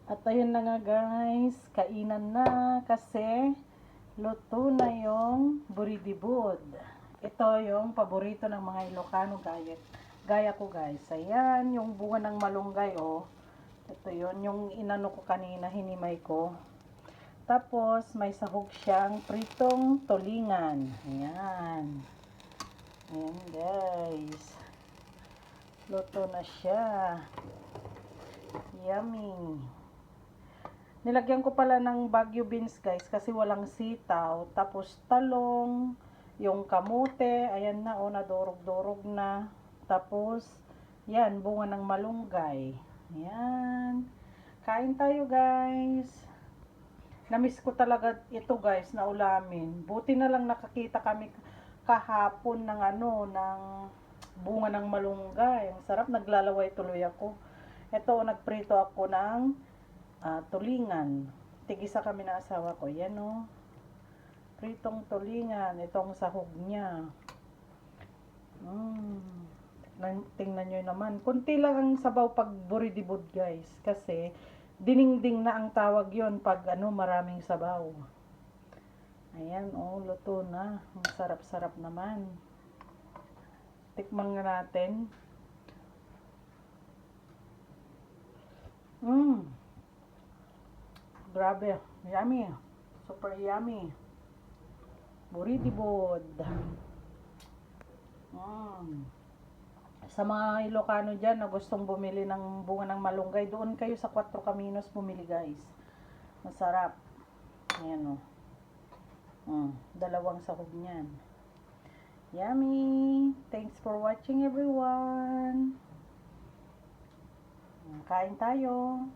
At ayun na nga guys, kainan na kasi luto na yung buridibod. Ito yung paborito ng mga Ilocano gaya ko guys. Ayan, yung bunga ng malunggay oh. Ito yun, yung inano ko kanina, hinimay ko. Tapos may sahog siyang pritong tulingan. Ayan. Ayan guys. Luto na siya. Yummy. Nilagyan ko pala ng Baguio beans guys kasi walang sitaw. Tapos talong, yung kamote, ayan na oh, nadurog-durog na. Tapos, yan, bunga ng malunggay. Ayan. Kain tayo guys. Namiss ko talaga ito guys na ulamin. Buti na lang nakakita kami kahapon ng ng bunga ng malunggay. Ang sarap, naglalaway tuloy ako. Ito, nagprito ako ng tulingan. Tigisa kami na asawa ko. Yan o. Pritong tulingan. Itong sahog niya. Tingnan nyo naman. Kunti lang ang sabaw pag buridibod guys. Kasi diningding na ang tawag yon pag maraming sabaw. Ayan o. Luto na. Ang sarap-sarap naman. Tikman nga natin. Grabe, yummy. Super yummy. Buridibod. Sa mga Ilocano dyan na gustong bumili ng bunga ng malunggay, doon kayo sa 4 Caminos bumili guys. Masarap. Ayan o. Dalawang sahog niyan. Yummy. Thanks for watching everyone. Kain tayo.